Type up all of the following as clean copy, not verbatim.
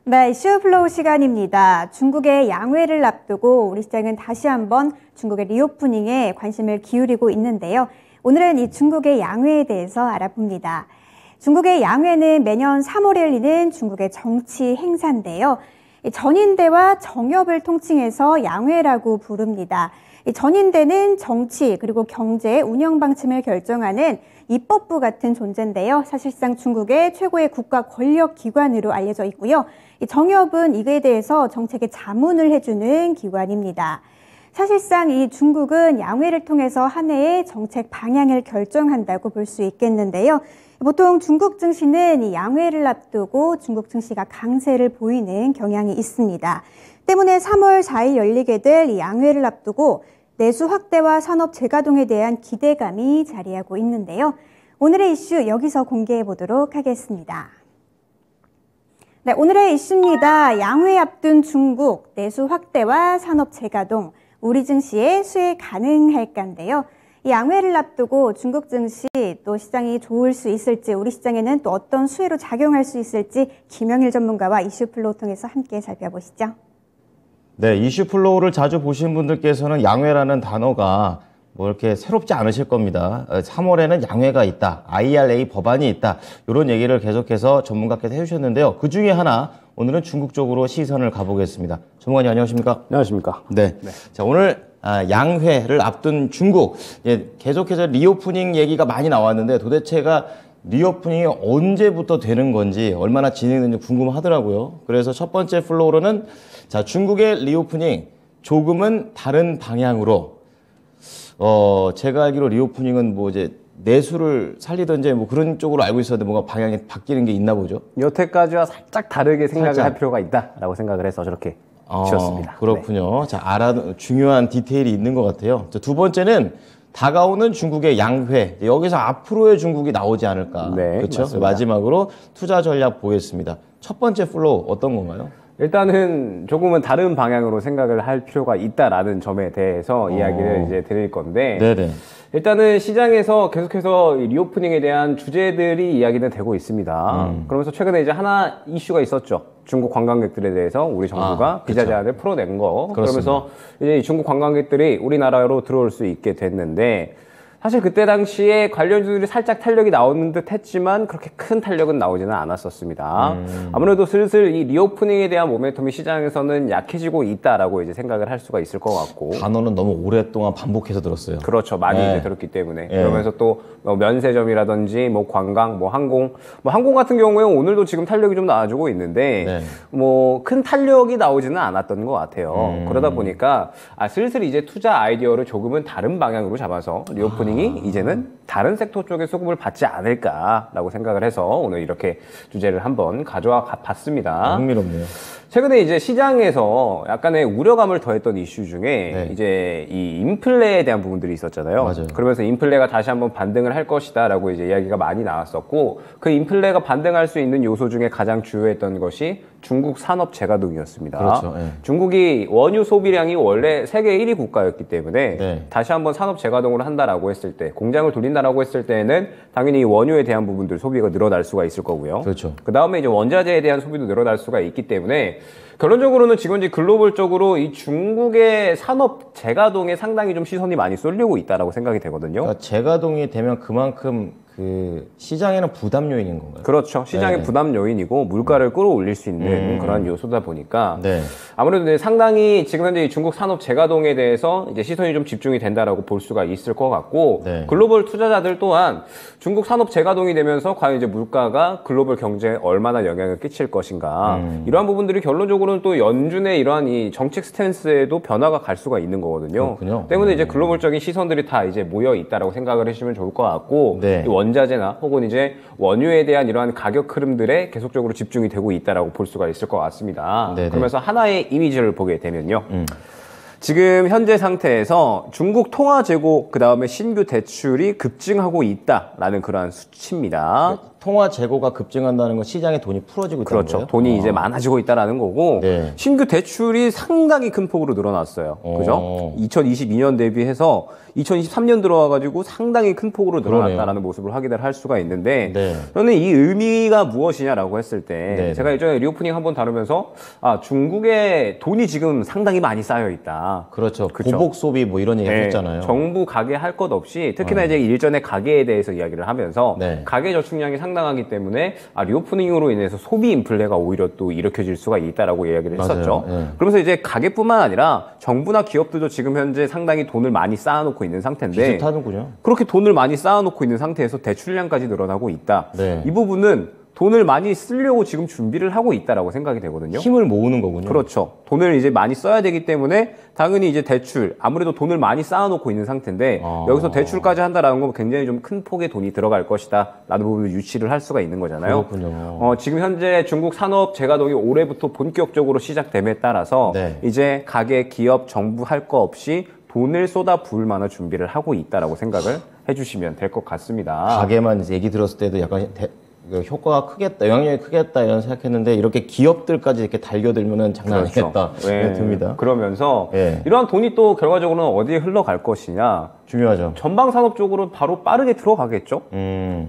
네, 이슈플로우 시간입니다. 중국의 양회를 앞두고 우리 시장은 다시 한번 중국의 리오프닝에 관심을 기울이고 있는데요. 오늘은 이 중국의 양회에 대해서 알아봅니다. 중국의 양회는 매년 3월에 열리는 중국의 정치 행사인데요. 전인대와 정협을 통칭해서 양회라고 부릅니다. 전인대는 정치 그리고 경제 운영 방침을 결정하는 입법부 같은 존재인데요. 사실상 중국의 최고의 국가 권력 기관으로 알려져 있고요. 정협은 이에 대해서 정책의 자문을 해주는 기관입니다. 사실상 이 중국은 양회를 통해서 한 해의 정책 방향을 결정한다고 볼 수 있겠는데요. 보통 중국 증시는 이 양회를 앞두고 중국 증시가 강세를 보이는 경향이 있습니다. 때문에 3월 4일 열리게 될 이 양회를 앞두고 내수 확대와 산업 재가동에 대한 기대감이 자리하고 있는데요. 오늘의 이슈 여기서 공개해 보도록 하겠습니다. 네, 오늘의 이슈입니다. 양회 앞둔 중국, 내수 확대와 산업 재가동, 우리 증시에 수혜 가능할까인데요. 이 양회를 앞두고 중국 증시 또 시장이 좋을 수 있을지, 우리 시장에는 또 어떤 수혜로 작용할 수 있을지 김영일 전문가와 이슈플로우 통해서 함께 살펴보시죠. 네, 이슈플로우를 자주 보신 분들께서는 양회라는 단어가 뭐 이렇게 새롭지 않으실 겁니다. 3월에는 양회가 있다, IRA 법안이 있다, 이런 얘기를 계속해서 전문가께서 해주셨는데요. 그 중에 하나, 오늘은 중국 쪽으로 시선을 가보겠습니다. 전문가님 안녕하십니까? 안녕하십니까? 네. 자, 오늘 양회를 앞둔 중국, 계속해서 리오프닝 얘기가 많이 나왔는데 도대체가 리오프닝이 언제부터 되는 건지 얼마나 진행되는지 궁금하더라고요. 그래서 첫 번째 플로우로는 자, 중국의 리오프닝 조금은 다른 방향으로 제가 알기로 리오프닝은 뭐 이제 내수를 살리든지 뭐 그런 쪽으로 알고 있었는데 뭔가 방향이 바뀌는 게 있나 보죠? 여태까지와 살짝 다르게 생각을 할 필요가 있다라고 생각을 해서 저렇게 지었습니다. 그렇군요. 네. 자, 중요한 디테일이 있는 것 같아요. 자, 두 번째는 다가오는 중국의 양회. 여기서 앞으로의 중국이 나오지 않을까. 네, 그렇죠? 맞습니다. 마지막으로 투자 전략 보겠습니다. 첫 번째 플로우 어떤 건가요? 일단은 조금은 다른 방향으로 생각을 할 필요가 있다라는 점에 대해서 이야기를 이제 드릴 건데, 네네. 일단은 시장에서 계속해서 리오프닝에 대한 주제들이 이야기는 되고 있습니다. 그러면서 최근에 이제 하나 이슈가 있었죠. 중국 관광객들에 대해서 우리 정부가 비자 제한을 풀어낸 거. 그렇습니다. 그러면서 이제 중국 관광객들이 우리나라로 들어올 수 있게 됐는데, 사실 그때 당시에 관련주들이 살짝 탄력이 나오는 듯 했지만 그렇게 큰 탄력은 나오지는 않았었습니다. 아무래도 슬슬 이 리오프닝에 대한 모멘텀이 시장에서는 약해지고 있다라고 이제 생각을 할 수가 있을 것 같고. 단어는 너무 오랫동안 반복해서 들었어요. 그렇죠. 많이 이제 들었기 때문에. 그러면서 또 면세점이라든지 뭐 관광, 뭐 항공 같은 경우에 오늘도 지금 탄력이 좀 나와주고 있는데 뭐 큰 탄력이 나오지는 않았던 것 같아요. 그러다 보니까 슬슬 이제 투자 아이디어를 조금은 다른 방향으로 잡아서 리오프닝 이제는 다른 섹터 쪽에 수급을 받지 않을까라고 생각을 해서 오늘 이렇게 주제를 한번 가져와 봤습니다. 흥미롭네요. 최근에 이제 시장에서 약간의 우려감을 더했던 이슈 중에 이제 이 인플레에 대한 부분들이 있었잖아요. 맞아요. 그러면서 인플레가 다시 한번 반등을 할 것이다라고 이제 이야기가 많이 나왔었고, 그 인플레가 반등할 수 있는 요소 중에 가장 주요했던 것이 중국 산업 재가동이었습니다. 그렇죠. 중국이 원유 소비량이 원래 세계 1위 국가였기 때문에 다시 한번 산업 재가동을 한다라고 했을 때, 공장을 돌린다라고 했을 때는 당연히 원유에 대한 부분들 소비가 늘어날 수가 있을 거고요. 그렇죠. 그 다음에 이제 원자재에 대한 소비도 늘어날 수가 있기 때문에 결론적으로는 지금 이제 글로벌적으로 이 중국의 산업 재가동에 상당히 좀 시선이 많이 쏠리고 있다라고 생각이 되거든요. 그러니까 재가동이 되면 그만큼 그 시장에는 부담 요인인 건가요? 그렇죠. 시장의 부담 요인이고 물가를 끌어올릴 수 있는 그런 요소다 보니까 아무래도 이제 상당히 지금 현재 중국 산업 재가동에 대해서 이제 시선이 좀 집중이 된다라고 볼 수가 있을 것 같고 글로벌 투자자들 또한 중국 산업 재가동이 되면서 과연 이제 물가가 글로벌 경제에 얼마나 영향을 끼칠 것인가 이러한 부분들이 결론적으로는 또 연준의 이러한 이 정책 스탠스에도 변화가 갈 수가 있는 거거든요. 그렇군요. 때문에 이제 글로벌적인 시선들이 다 이제 모여 있다라고 생각을 해주시면 좋을 것 같고 원자재나 혹은 이제 원유에 대한 이러한 가격 흐름들에 계속적으로 집중이 되고 있다라고 볼 수가 있을 것 같습니다. 그러면서 하나의 이미지를 보게 되면요. 지금 현재 상태에서 중국 통화 재고 그다음에 신규 대출이 급증하고 있다라는 그러한 수치입니다. 통화 재고가 급증한다는 건 시장에 돈이 풀어지고 있다는 그렇죠. 거예요? 돈이 이제 많아지고 있다라는 거고 네. 신규 대출이 상당히 큰 폭으로 늘어났어요. 그죠? 2022년 대비해서 2023년 들어와가지고 상당히 큰 폭으로 늘어났다라는 그러네요. 모습을 확인을 할 수가 있는데 네. 저는 이 의미가 무엇이냐라고 했을 때 네. 제가 예전에 리오프닝 한번 다루면서 중국에 돈이 지금 상당히 많이 쌓여 있다. 그렇죠. 그쵸? 보복 소비 뭐 이런 얘기 했잖아요. 정부 가계 할 것 없이 특히나 이제 일전에 가계에 대해서 이야기를 하면서 네. 가계 저축량이 상당하기 때문에 리오프닝으로 인해서 소비 인플레가 오히려 또 일으켜질 수가 있다라고 이야기를 맞아요. 했었죠. 네. 그러면서 이제 가계뿐만 아니라 정부나 기업들도 지금 현재 상당히 돈을 많이 쌓아놓고 있는 상태인데 비슷하는군요. 그렇게 돈을 많이 쌓아놓고 있는 상태에서 대출량까지 늘어나고 있다. 네. 이 부분은 돈을 많이 쓰려고 지금 준비를 하고 있다라고 생각이 되거든요. 힘을 모으는 거군요. 그렇죠. 돈을 이제 많이 써야 되기 때문에 당연히 이제 대출, 아무래도 돈을 많이 쌓아놓고 있는 상태인데 여기서 대출까지 한다라는 건 굉장히 좀 큰 폭의 돈이 들어갈 것이다 라는 부분을 유치를 할 수가 있는 거잖아요. 그렇군요. 지금 현재 중국 산업 재가동이 올해부터 본격적으로 시작됨에 따라서 네. 이제 가계, 기업, 정부 할 거 없이 돈을 쏟아 부을 만한 준비를 하고 있다라고 생각을 해주시면 될 것 같습니다. 가게만 얘기 들었을 때도 약간 효과가 크겠다, 영향력이 크겠다 이런 생각했는데 이렇게 기업들까지 이렇게 달겨들면은 장난 아니겠다 네. 듭니다. 그러면서 네. 이러한 돈이 또 결과적으로는 어디에 흘러갈 것이냐. 중요하죠. 전방 산업 쪽으로 바로 빠르게 들어가겠죠.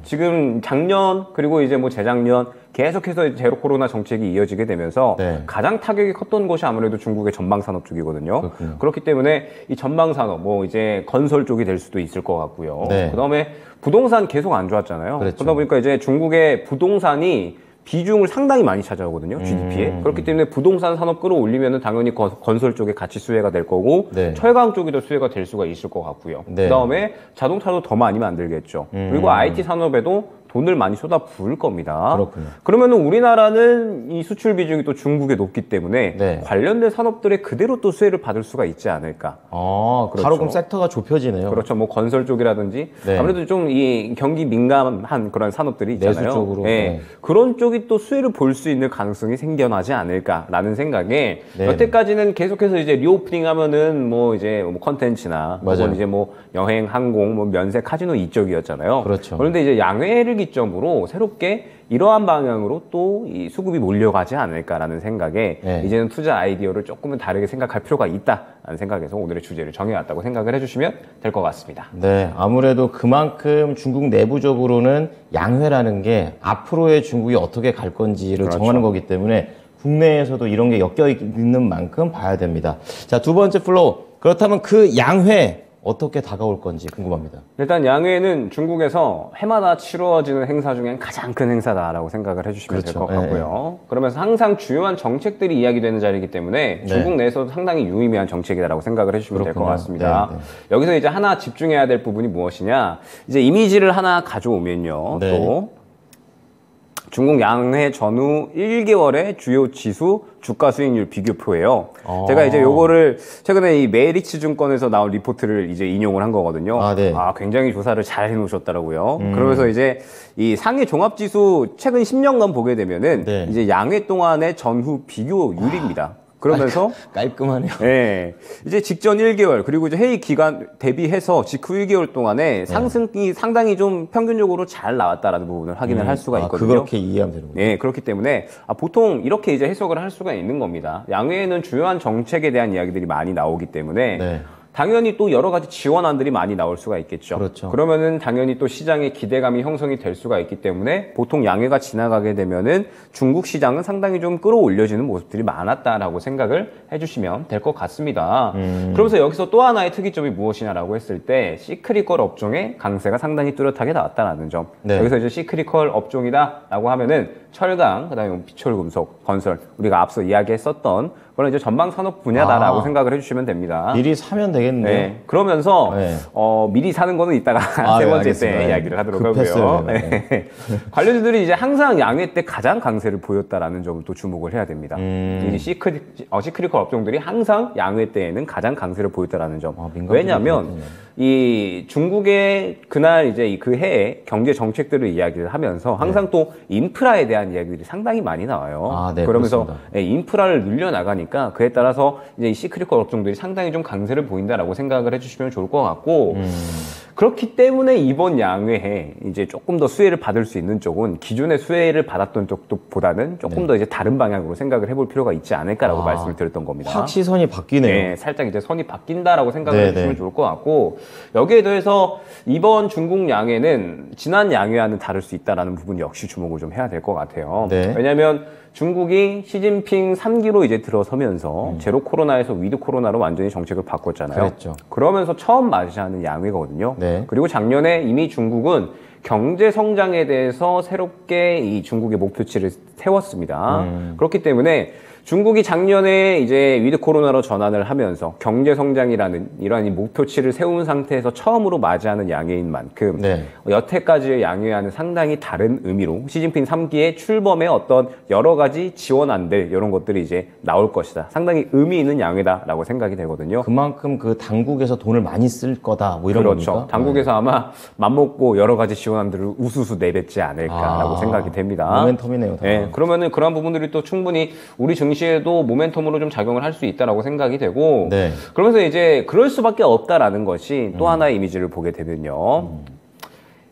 지금 작년 그리고 이제 뭐 재작년 계속해서 제로 코로나 정책이 이어지게 되면서 네. 가장 타격이 컸던 것이 아무래도 중국의 전방 산업 쪽이거든요. 그렇군요. 그렇기 때문에 이 전방 산업 뭐 이제 건설 쪽이 될 수도 있을 것 같고요. 네. 그다음에 부동산 계속 안 좋았잖아요. 그랬죠. 그러다 보니까 이제 중국의 부동산이 비중을 상당히 많이 차지하거든요. GDP에. 그렇기 때문에 부동산 산업 끌어올리면은 당연히 건설 쪽에 같이 수혜가 될 거고 네. 철강 쪽이 더 수혜가 될 수가 있을 것 같고요. 네. 그다음에 자동차도 더 많이 만들겠죠. 그리고 IT 산업에도 돈을 많이 쏟아 부을 겁니다. 그렇군요. 그러면은 우리나라는 이 수출 비중이 또 중국에 높기 때문에 네. 관련된 산업들에 그대로 또 수혜를 받을 수가 있지 않을까. 그렇죠. 바로 그럼 섹터가 좁혀지네요. 그렇죠. 뭐 건설 쪽이라든지 네. 아무래도 좀 이 경기 민감한 그런 산업들이 있잖아요. 내수 쪽으로. 예. 네. 그런 쪽이 또 수혜를 볼 수 있는 가능성이 생겨나지 않을까라는 생각에 네. 여태까지는 계속해서 이제 리오프닝 하면은 뭐 이제 뭐 컨텐츠나 맞아요. 혹은 이제 뭐 여행, 항공, 뭐 면세, 카지노 이쪽이었잖아요. 그렇죠. 그런데 이제 양회를 기점으로 새롭게 이러한 방향으로 또 이 수급이 몰려가지 않을까라는 생각에 네. 이제는 투자 아이디어를 조금은 다르게 생각할 필요가 있다라는 생각에서 오늘의 주제를 정해왔다고 생각을 해주시면 될 것 같습니다. 네, 아무래도 그만큼 중국 내부적으로는 양회라는 게 앞으로의 중국이 어떻게 갈 건지를 그렇죠. 정하는 거기 때문에 국내에서도 이런 게 엮여 있는 만큼 봐야 됩니다. 자, 두 번째 플로우. 그렇다면 그 양회 어떻게 다가올 건지 궁금합니다. 일단 양회는 중국에서 해마다 치루어지는 행사 중엔 가장 큰 행사다라고 생각을 해주시면 될 그렇죠. 것 같고요. 그러면서 항상 주요한 정책들이 이야기되는 자리이기 때문에 중국 내에서도 상당히 유의미한 정책이다라고 생각을 해주시면 될 것 그렇군요. 같습니다. 네, 네. 여기서 이제 하나 집중해야 될 부분이 무엇이냐. 이제 이미지를 하나 가져오면요. 네. 또 중국 양회 전후 1개월의 주요 지수 주가 수익률 비교표예요. 제가 이제 요거를 최근에 이 메리츠 증권에서 나온 리포트를 이제 인용을 한 거거든요. 네. 굉장히 조사를 잘 해놓으셨더라고요. 그러면서 이제 이 상해 종합지수 최근 10년간 보게 되면은 네. 이제 양회 동안의 전후 비교율입니다. 그러면서 깔끔하네요. 네. 이제 직전 1개월, 그리고 이제 회의 기간 대비해서 직후 1개월 동안에 상승이 상당히 좀 평균적으로 잘 나왔다라는 부분을 확인을 할 수가 있거든요. 그렇게 이해하면 되는 거예요. 네, 그렇기 때문에 보통 이렇게 이제 해석을 할 수가 있는 겁니다. 양회에는 주요한 정책에 대한 이야기들이 많이 나오기 때문에 네. 당연히 또 여러 가지 지원안들이 많이 나올 수가 있겠죠. 그렇죠. 그러면은 당연히 또 시장의 기대감이 형성이 될 수가 있기 때문에 보통 양회가 지나가게 되면은 중국 시장은 상당히 좀 끌어올려지는 모습들이 많았다라고 생각을 해주시면 될 것 같습니다. 그러면서 여기서 또 하나의 특이점이 무엇이냐라고 했을 때 시크릿컬 업종의 강세가 상당히 뚜렷하게 나왔다라는 점. 네. 여기서 이제 시크릿컬 업종이다라고 하면은 철강, 그다음에 비철금속, 건설 우리가 앞서 이야기했었던 그런 이제 전방 산업 분야다라고 생각을 해주시면 됩니다. 미리 사면 되겠네요. 네. 그러면서 네. 미리 사는 거는 이따가 세 번째 알겠습니다. 때 이야기를 하도록 급했어요, 하고요. 제가. 네. 관련주들이 이제 항상 양회 때 가장 강세를 보였다라는 점을 또 주목을 해야 됩니다. 이 시크릿컬 업종들이 항상 양회 때에는 가장 강세를 보였다라는 점. 민감하게 왜냐하면 보였군요. 이 중국의 그날 이제 그 해에 경제 정책들을 이야기를 하면서 항상 또 인프라에 대한 이야기들이 상당히 많이 나와요. 아, 네, 그러면서 그렇습니다. 인프라를 늘려나가니까 그에 따라서 이제 이 시크릿 업종들이 상당히 좀 강세를 보인다라고 생각을 해주시면 좋을 것 같고 그렇기 때문에 이번 양회에 이제 조금 더 수혜를 받을 수 있는 쪽은 기존의 수혜를 받았던 쪽보다는 조금 더 이제 다른 방향으로 생각을 해볼 필요가 있지 않을까라고 말씀을 드렸던 겁니다. 확 시선이 바뀌네요. 네, 살짝 이제 선이 바뀐다라고 생각을 네, 해주시면 네. 좋을 것 같고 여기에 더해서 이번 중국 양회는 지난 양회와는 다를 수 있다라는 부분 역시 주목을 좀 해야 될 것 같아요. 네. 왜냐하면 중국이 시진핑 3기로 이제 들어서면서 제로 코로나에서 위드 코로나로 완전히 정책을 바꿨잖아요. 그랬죠. 그러면서 처음 맞이하는 양회거든요. 네. 그리고 작년에 이미 중국은 경제 성장에 대해서 새롭게 이 중국의 목표치를 세웠습니다. 그렇기 때문에 중국이 작년에 이제 위드 코로나로 전환을 하면서 경제 성장이라는 이러한 이 목표치를 세운 상태에서 처음으로 맞이하는 양회인 만큼 네. 여태까지의 양회와는 상당히 다른 의미로 시진핑 3기의 출범에 어떤 여러 가지 지원안들 이런 것들이 이제 나올 것이다. 상당히 의미 있는 양회다라고 생각이 되거든요. 그만큼 그 당국에서 돈을 많이 쓸 거다 뭐 이런 그렇죠. 겁니까? 당국에서 아마 맘먹고 여러 가지 지원안들을 우수수 내뱉지 않을까라고 생각이 됩니다. 모멘텀이네요. 다. 네, 그러면은 그런 부분들이 또 충분히 우리 증시에도 모멘텀으로 좀 작용을 할 수 있다라고 생각이 되고, 네. 그러면서 이제 그럴 수밖에 없다라는 것이 또 하나의 이미지를 보게 되면요.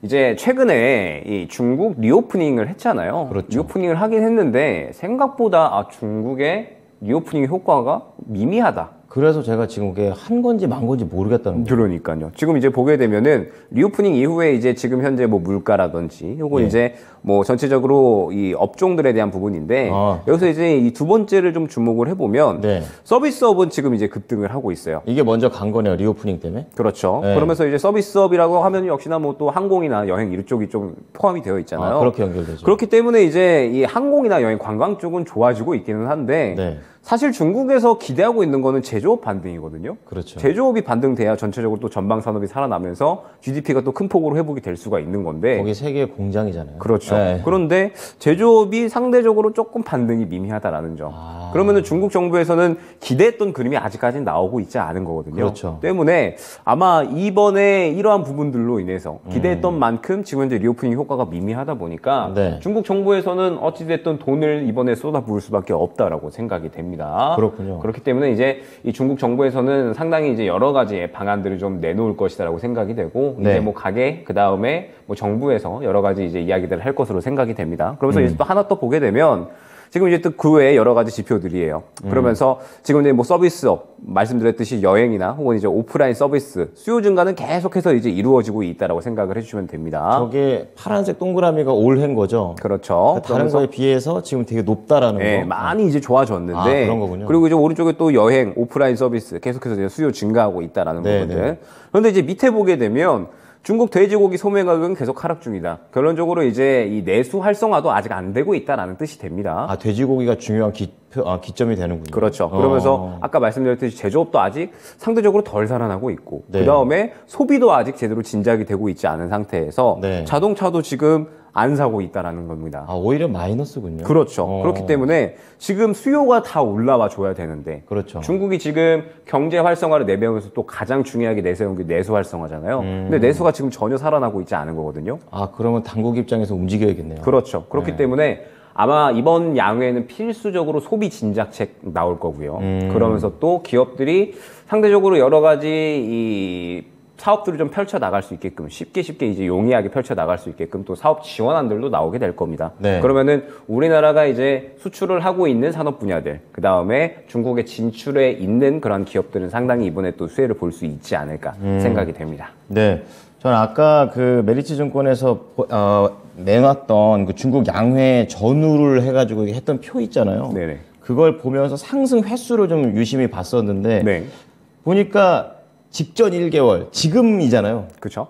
이제 최근에 이 중국 리오프닝을 했잖아요. 그렇죠. 리오프닝을 하긴 했는데 생각보다 중국의 리오프닝 효과가 미미하다. 그래서 제가 지금 그게 한 건지 만 건지 모르겠다는 거예요. 그러니까요. 지금 이제 보게 되면은 리오프닝 이후에 이제 지금 현재 뭐 물가라든지 혹은 예. 이제 뭐 전체적으로 이 업종들에 대한 부분인데 여기서 이제 이 두 번째를 좀 주목을 해보면 네. 서비스업은 지금 이제 급등을 하고 있어요. 이게 먼저 간 거네요. 리오프닝 때문에. 그렇죠. 네. 그러면서 이제 서비스업이라고 하면 역시나 뭐 또 항공이나 여행 이쪽이 좀 포함이 되어 있잖아요. 그렇게 연결되죠. 그렇기 때문에 이제 이 항공이나 여행 관광 쪽은 좋아지고 있기는 한데 네. 사실 중국에서 기대하고 있는 거는 제조업 반등이거든요. 그렇죠. 제조업이 반등돼야 전체적으로 또 전방 산업이 살아나면서 GDP가 또 큰 폭으로 회복이 될 수가 있는 건데. 거기 세계 공장이잖아요. 그렇죠. 네. 그런데 제조업이 상대적으로 조금 반등이 미미하다라는 점. 그러면은 중국 정부에서는 기대했던 그림이 아직까지는 나오고 있지 않은 거거든요. 그렇죠. 때문에 아마 이번에 이러한 부분들로 인해서 기대했던 만큼 지금 현재 리오프닝 효과가 미미하다 보니까 네. 중국 정부에서는 어찌됐든 돈을 이번에 쏟아부을 수밖에 없다라고 생각이 됩니다. 그렇군요. 그렇기 때문에 이제 이 중국 정부에서는 상당히 이제 여러 가지의 방안들을 좀 내놓을 것이다라고 생각이 되고 네. 이제 뭐 가게 그 다음에 뭐 정부에서 여러 가지 이제 이야기들을 할 것으로 생각이 됩니다. 그러면서 이제 또 하나 또 보게 되면 지금 이제 또 그 외에 여러 가지 지표들이에요. 그러면서 지금 이제 뭐 서비스업 말씀드렸듯이 여행이나 혹은 이제 오프라인 서비스 수요 증가는 계속해서 이제 이루어지고 있다라고 생각을 해주시면 됩니다. 저게 파란색 동그라미가 올해인 거죠. 그렇죠. 그 다른 거에 비해서 지금 되게 높다라는 네, 거. 많이 이제 좋아졌는데 그런 거군요. 그리고 이제 오른쪽에 또 여행, 오프라인 서비스 계속해서 이제 수요 증가하고 있다라는 네, 부분들. 네. 그런데 이제 밑에 보게 되면 중국 돼지고기 소매 가격은 계속 하락 중이다. 결론적으로 이제 이 내수 활성화도 아직 안 되고 있다라는 뜻이 됩니다. 돼지고기가 중요한 기점이 되는군요. 그렇죠. 그러면서 아까 말씀드렸듯이 제조업도 아직 상대적으로 덜 살아나고 있고 네. 그 다음에 소비도 아직 제대로 진작이 되고 있지 않은 상태에서 네. 자동차도 지금 안 사고 있다라는 겁니다. 오히려 마이너스군요. 그렇죠. 그렇기 때문에 지금 수요가 다 올라와 줘야 되는데 그렇죠. 중국이 지금 경제 활성화를 내배우면서 또 가장 중요하게 내세운 게 내수 활성화잖아요. 근데 내수가 지금 전혀 살아나고 있지 않은 거거든요. 그러면 당국 입장에서 움직여야겠네요. 그렇죠. 그렇기 때문에 아마 이번 양회에는 필수적으로 소비 진작책 나올 거고요. 그러면서 또 기업들이 상대적으로 여러 가지 이 사업들을 좀 펼쳐 나갈 수 있게끔 쉽게 이제 용이하게 펼쳐 나갈 수 있게끔 또 사업 지원안들도 나오게 될 겁니다. 네. 그러면은 우리나라가 이제 수출을 하고 있는 산업 분야들, 그 다음에 중국에 진출해 있는 그런 기업들은 상당히 이번에 또 수혜를 볼 수 있지 않을까 생각이 됩니다. 네. 저는 아까 그 메리츠 증권에서 내놨던 그 중국 양회 전후를 해가지고 했던 표 있잖아요. 네네. 그걸 보면서 상승 횟수를 좀 유심히 봤었는데 네. 보니까 직전 1개월, 지금이잖아요. 그렇죠.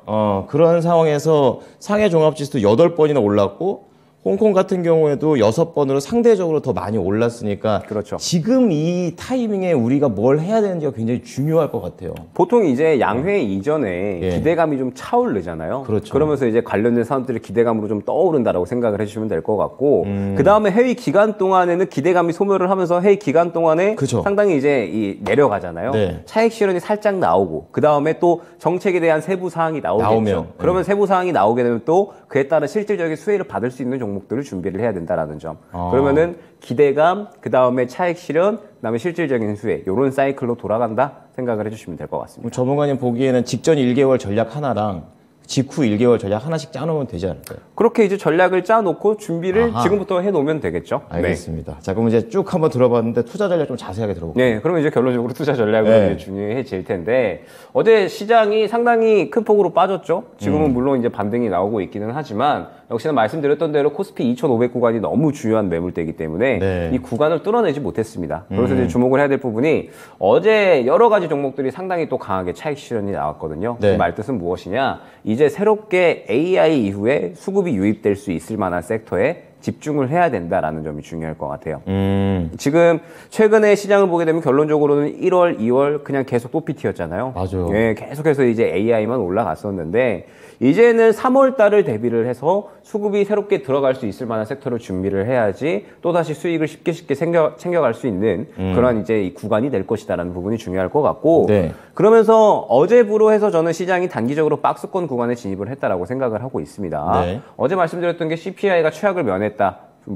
그런 상황에서 상해 종합지수 8번이나 올랐고 홍콩 같은 경우에도 6번으로 상대적으로 더 많이 올랐으니까 그렇죠. 지금 이 타이밍에 우리가 뭘 해야 되는지가 굉장히 중요할 것 같아요. 보통 이제 양회 이전에 예. 기대감이 좀 차오르잖아요. 그렇죠. 그러면서 이제 관련된 사람들의 기대감으로 좀 떠오른다라고 생각을 해주시면 될 것 같고, 그 다음에 회의 기간 동안에는 기대감이 소멸을 하면서 회의 기간 동안에 그쵸. 상당히 이제 내려가잖아요. 네. 차익 실현이 살짝 나오고, 그 다음에 또 정책에 대한 세부 사항이 나오겠죠. 나오면, 그러면 세부 사항이 나오게 되면 또 그에 따른 실질적인 수혜를 받을 수 있는 종목들을 준비를 해야 된다라는 점. 그러면은 기대감, 그 다음에 차익 실현, 그 다음에 실질적인 수혜, 요런 사이클로 돌아간다 생각을 해주시면 될 것 같습니다. 전문가님 보기에는 직전 1개월 전략 하나랑 직후 1개월 전략 하나씩 짜놓으면 되지 않을까요? 그렇게 이제 전략을 짜놓고 준비를 지금부터 해놓으면 되겠죠. 알겠습니다. 자, 그럼 이제 쭉 한번 들어봤는데 투자 전략 좀 자세하게 들어볼게요. 네, 그러면 이제 결론적으로 투자 전략으로 네. 이제 중요해질 텐데, 어제 시장이 상당히 큰 폭으로 빠졌죠. 지금은 물론 이제 반등이 나오고 있기는 하지만, 역시나 말씀드렸던 대로 코스피 2,500 구간이 너무 중요한 매물대이기 때문에 네. 이 구간을 뚫어내지 못했습니다. 그래서 이제 주목을 해야 될 부분이, 어제 여러 가지 종목들이 상당히 또 강하게 차익 실현이 나왔거든요. 네. 그 말뜻은 무엇이냐? 이제 새롭게 AI 이후에 수급이 유입될 수 있을 만한 섹터에 집중을 해야 된다라는 점이 중요할 것 같아요. 지금 최근에 시장을 보게 되면 결론적으로는 1월, 2월 그냥 계속 또피티였잖아요. 맞아요. 예, 계속해서 이제 AI만 올라갔었는데, 이제는 3월 달을 대비를 해서 수급이 새롭게 들어갈 수 있을 만한 섹터를 준비를 해야지 또다시 수익을 쉽게 챙겨갈 수 있는 그런 이제 이 구간이 될 것이다라는 부분이 중요할 것 같고, 네. 그러면서 어제부로 해서 저는 시장이 단기적으로 박스권 구간에 진입을 했다라고 생각을 하고 있습니다. 네. 어제 말씀드렸던 게 CPI가 최악을 면했다.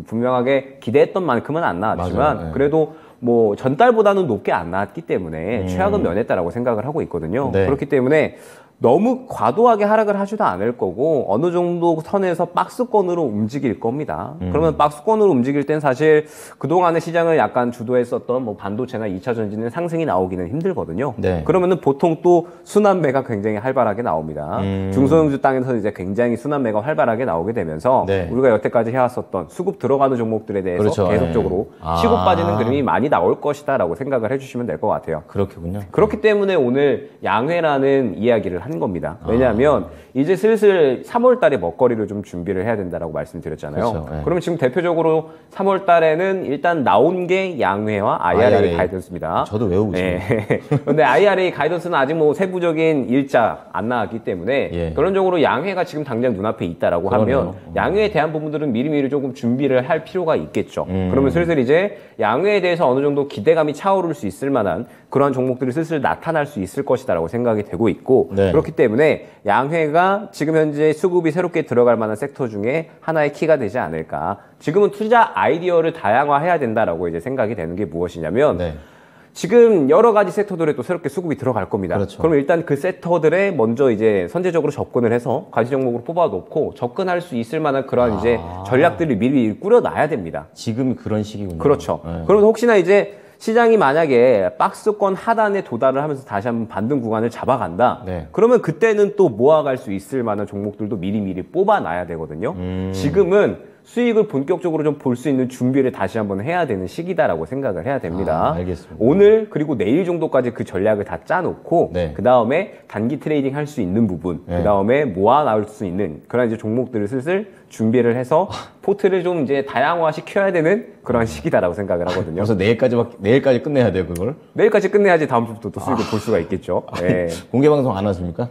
분명하게 기대했던 만큼은 안 나왔지만, 맞아요. 네. 그래도 뭐 전달보다는 높게 안 나왔기 때문에 최악은 면했다라고 생각을 하고 있거든요. 네. 그렇기 때문에 너무 과도하게 하락을 하지도 않을 거고, 어느 정도 선에서 박스권으로 움직일 겁니다. 그러면 박스권으로 움직일 땐 사실 그동안의 시장을 약간 주도했었던 뭐 반도체나 2차 전지는 상승이 나오기는 힘들거든요. 네. 그러면은 보통 또 순환매가 굉장히 활발하게 나옵니다. 중소형주 땅에서 이제 굉장히 순환매가 활발하게 나오게 되면서 네. 우리가 여태까지 해왔었던 수급 들어가는 종목들에 대해서 그렇죠. 계속적으로 네. 치고 빠지는 그림이 많이 나올 것이다라고 생각을 해주시면 될 것 같아요. 그렇군요. 그렇기 때문에 오늘 양회라는 이야기를 한 겁니다. 왜냐하면 이제 슬슬 3월 달에 먹거리를 좀 준비를 해야 된다라고 말씀드렸잖아요. 그렇죠. 네. 그러면 지금 대표적으로 3월 달에는 일단 나온 게 양회와 IRA 가이던스입니다. 저도 외우고 있습니다. 네. 근데 IRA 가이던스는 아직 뭐 세부적인 일자 안 나왔기 때문에 예. 결론적으로 양회가 지금 당장 눈앞에 있다라고 그러네요. 하면 양회에 대한 부분들은 미리미리 조금 준비를 할 필요가 있겠죠. 그러면 슬슬 이제 양회에 대해서 어느 정도 기대감이 차오를 수 있을 만한 그러한 종목들이 슬슬 나타날 수 있을 것이다라고 생각이 되고 있고, 네. 그렇기 때문에 양회가 지금 현재 수급이 새롭게 들어갈 만한 섹터 중에 하나의 키가 되지 않을까. 지금은 투자 아이디어를 다양화해야 된다라고 이제 생각이 되는 게 무엇이냐면, 네. 지금 여러 가지 섹터들에 또 새롭게 수급이 들어갈 겁니다. 그렇죠. 그럼 일단 그 섹터들에 먼저 이제 선제적으로 접근을 해서 가지 종목으로 뽑아놓고 접근할 수 있을 만한 그런 이제 전략들을 미리 꾸려놔야 됩니다. 지금 그런 시기군요. 그렇죠. 네. 그러면 혹시나 이제 시장이 만약에 박스권 하단에 도달을 하면서 다시 한번 반등 구간을 잡아간다. 네. 그러면 그때는 또 모아갈 수 있을 만한 종목들도 미리미리 뽑아놔야 되거든요. 지금은 수익을 본격적으로 좀 볼 수 있는 준비를 다시 한번 해야 되는 시기다라고 생각을 해야 됩니다. 알겠습니다. 오늘 그리고 내일 정도까지 그 전략을 다 짜놓고 네. 그 다음에 단기 트레이딩 할 수 있는 부분, 네. 그 다음에 모아 나올 수 있는 그런 이제 종목들을 슬슬 준비를 해서 포트를 좀 이제 다양화 시켜야 되는 그런 시기다라고 생각을 하거든요. 그래서 내일까지 끝내야 돼요, 그걸? 내일까지 끝내야지 다음 주부터 또 수익을 볼 수가 있겠죠. 네. 공개 방송 안 하십니까?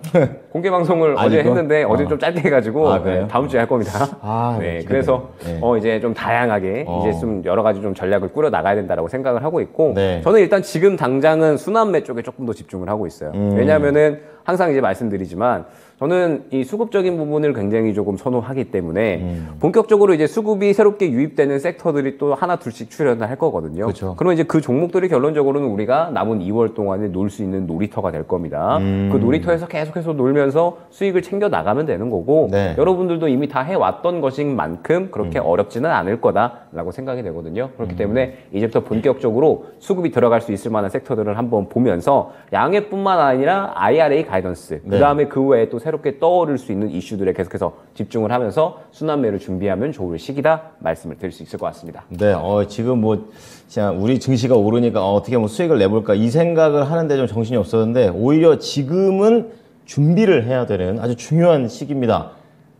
공개 방송을 아니고? 어제 했는데 어제 좀 짧게 해가지고 그래요? 다음 주에 할 겁니다. 네, 네, 그래서 네. 이제 좀 다양하게 이제 좀 여러 가지 좀 전략을 꾸려 나가야 된다라고 생각을 하고 있고, 네. 저는 일단 지금 당장은 순환매 쪽에 조금 더 집중을 하고 있어요. 왜냐하면은 항상 이제 말씀드리지만 저는 이 수급적인 부분을 굉장히 조금 선호하기 때문에 본격적으로 이제 수급이 새롭게 유입되는 섹터들이 또 하나 둘씩 출현을 할 거거든요. 그렇죠. 그러면 이제 그 종목들이 결론적으로는 우리가 남은 2월 동안에 놀 수 있는 놀이터가 될 겁니다. 그 놀이터에서 계속해서 놀면서 수익을 챙겨 나가면 되는 거고, 네. 여러분들도 이미 다 해왔던 것인 만큼 그렇게 어렵지는 않을 거다라고 생각이 되거든요. 그렇기 때문에 이제부터 본격적으로 수급이 들어갈 수 있을 만한 섹터들을 한번 보면서 양해뿐만 아니라 IRA 가이던스, 네. 그 다음에 그 외에 또 새롭게 떠오를 수 있는 이슈들에 계속해서 집중을 하면서 순환매를 준비하면 좋을 시기다 말씀을 드릴 수 있을 것 같습니다. 네, 지금 뭐, 진짜 우리 증시가 오르니까 어떻게 뭐 수익을 내볼까 이 생각을 하는데 좀 정신이 없었는데 오히려 지금은 준비를 해야 되는 아주 중요한 시기입니다.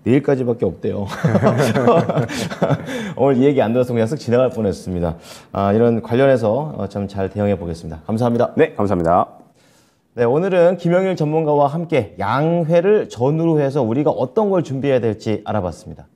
내일까지밖에 없대요. 오늘 이 얘기 안 들어서 그냥 쓱 지나갈 뻔했습니다. 이런 관련해서 좀 잘 대응해 보겠습니다. 감사합니다. 네, 감사합니다. 네, 오늘은 김영일 전문가와 함께 양회를 전후로 해서 우리가 어떤 걸 준비해야 될지 알아봤습니다.